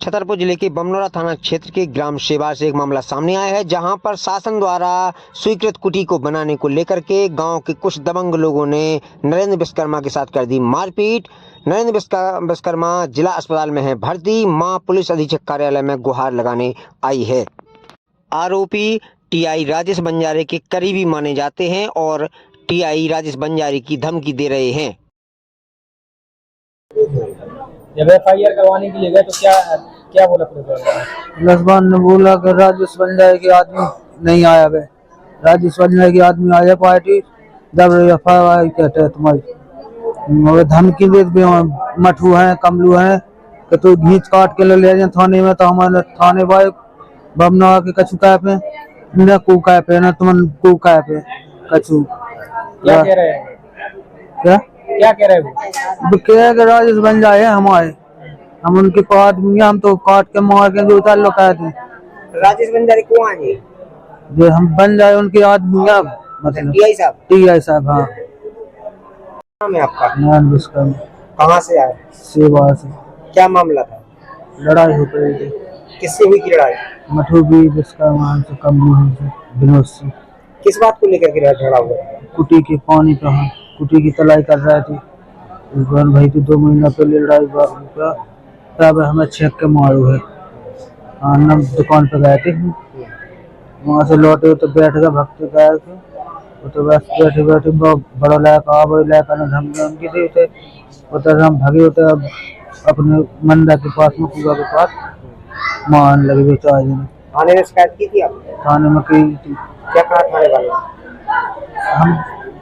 छतरपुर जिले के बमनौरा थाना क्षेत्र के ग्राम सेवा से एक मामला सामने आया है, जहां पर शासन द्वारा स्वीकृत कुटी को बनाने को लेकर के गांव के कुछ दबंग लोगों ने नरेंद्र विश्वकर्मा के साथ कर दी मारपीट। नरेंद्र विश्वकर्मा जिला अस्पताल में है भर्ती। मां पुलिस अधीक्षक कार्यालय में गुहार लगाने आई है। आरोपी टीआई राजेश बंजारे के करीबी माने जाते हैं और टीआई राजेश बंजारे की धमकी दे रहे हैं। जब FIR करवाने के लिए गए तो क्या बोला पुलिस ने बोला कि राजेश बंजारे के आदमी नहीं आया वे, राजेश बंजारे के आदमी आया पार्टी जब FIR कहते हैं तुम्हारी धमकी दे मठू है कमलू है कि तू घींच काट के ले जाए थाने में। तो हमारे थाने भाई बमनौरा के कछु कह पे न कू कह पे न तुम कू कह पे कछु क्या कह रहे हैं? क्या कह रहे वो कह रहे कि राजेश बंजारे हमारे, हम उनके पास हम तो काट के मार के जो उतार लो कहते हैं। राजेश बंजारे कौन है? जो हम बन जाए उनके आदमी मतलब टीआई साहब। हाँ, नाम है आपका? कहाँ से आए? सेवा से। क्या मामला था? लड़ाई हो गई थी। किससे हुई की लड़ाई? मठू भी विश्वकर्मा से कमलू से विनोद से। किस बात को लेकर के झगड़ा हुआ? कुटी के पानी पे हम कुटी की तलाई कर रहे थे। भाई तो 2 महीना पहले लड़ाई तब हमें छेक के मारू है। हम दुकान पे गए थे, वहाँ से लौटे तो बैठ गए भक्ति गए थे। तो बस बैठे बैठे बड़ा लड़का बड़े लड़का ने धमकी दी थे। हम भागे होते अब अपने मंदिर के पास में पूजा के पास मान लगे बेचारे ने। थाने में शिकायत की थी आप? थाने में की थी। क्या कहा थाने वाले? हम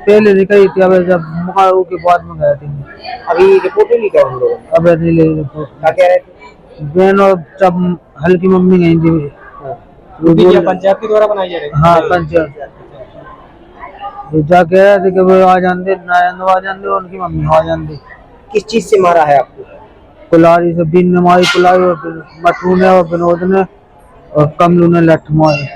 पहले निकली थी, अब जब मुकाबले के बाद में गए थे। अभी रिपोर्ट नहीं कर हम लोग? अब नहीं ले रिपोर्ट। क्या कह रहे थे? बहन और जब हल्की मम्मी गई थी। पंचायत के द्वारा बनाई जा रही? हाँ, पंचायत जा कह रहे थे कि वो आ जाते नारायण आ जाते उनकी मम्मी आ जाती। किस चीज से मारा है आपको? कुल्हाड़ी से बीन ने मारी कुल्हाड़ी, और मठू ने और विनोद ने और कमलू ने लठ मारी।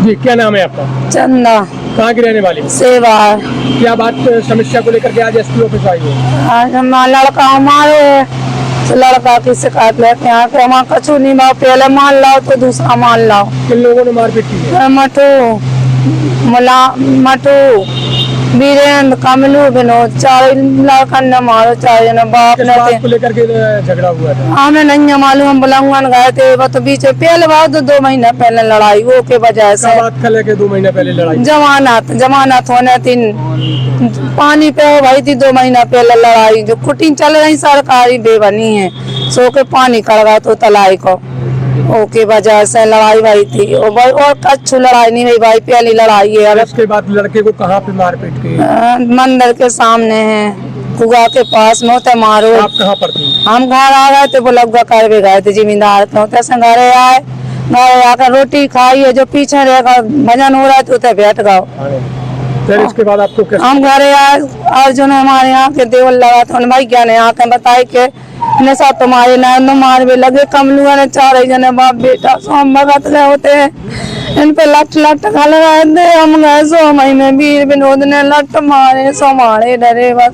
जी, क्या नाम है आपका? चंदा। कहाँ की रहने वाली? सेवा। क्या बात समस्या को लेकर के आज SP ऑफिस आई हो? आज हमारा लड़का हमारे तो लड़का की शिकायत लेके यहाँ के हमारा कछु नहीं माओ, पहले मान लाओ तो दूसरा मान लाओ। किन लोगों ने मारपीट की है? मठू वीरेंद्र कमलू विनोद, 4 लड़का ने मारो, 4 जने बाप ने। बात को लेकर के झगड़ा हुआ था? हमें नहीं मालूम, हम बुलाऊंगन गए थे। वो तो बीच में पहले बात 2 महीना पहले लड़ाई वो के वजह से। बात कर के 2 महीना पहले लड़ाई? जमानत होने 3 पानी पे भाई थी 2 महीना पहले लड़ाई। जो कुटी चल रही सरकारी बेबनी है, सो के पानी कर गया तो तलाई को ओके वजह से लड़ाई भाई थी। और अच्छी लड़ाई नहीं हुई भाई, पहली लड़ाई है। उसके बाद लड़के को कहाँ पे मारपीट की? मंदिर के सामने है, कुआ के पास में होते मारो। आप कहाँ पर थी? हम घर आ गए थे, बुलगुआ कर भी गए थे जिम्मेदार के होते से। घरे आकर रोटी खाई है, जो पीछे रहेगा भजन हो रहा है तो बैठ गए। फिर इसके बाद आपको हम घरे आए, अर्जुन हमारे यहाँ के देवल लगा था भाई क्या ने आके बताई के नशा तुम्हारे नैन मार भी लगे। कमलू ने 4 जने बाप बेटा सोम भगत गए होते हैं, इन पे लट खा लगाए थे। हम गए 100 महीने वीर विनोद ने लट मारे, सो मारे डरे बस।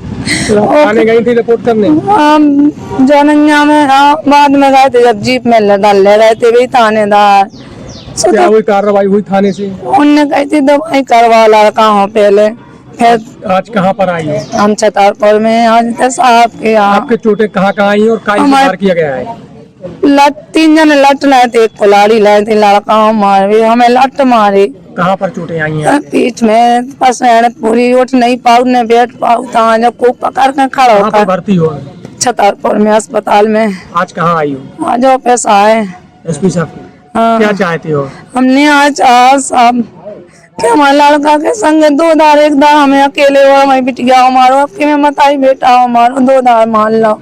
थाने गई थी रिपोर्ट करने? हम जनन्या में बाद में गए थे, जब जीप में डाल ले गए थे भी थानेदार। क्या हुई कार्रवाई हुई थाने से? उनने कही थी दवाई करवा लड़का हो पहले। फिर आज कहाँ पर आई है? हम छतरपुर में। आज साहब के यहाँ। आपके चोटें कहाँ आई और कहाँ मार किया गया है? 3 जने लट लाए थे, एक कुल्हाड़ी लाए थे, लड़का मारे हमें लट मारी। कहाँ पर चोटें आई हैं? पीठ में पसैन पूरी उठ नहीं पाऊ न बैठ पाऊ था, जब को पकड़ कर खड़ा होकर भर्ती हो छतरपुर में अस्पताल में। आज कहाँ आई हो? आज ऑफिस आए SP साहब को। हाँ। क्या चाहते हो? हमने आज साहब कि हमारे लड़का के संग 2 दार 1 दार हमें अकेले और हमारी बिटिया हमारो, अब कि मैं बताई बेटा हमारो 2 दार मान लो।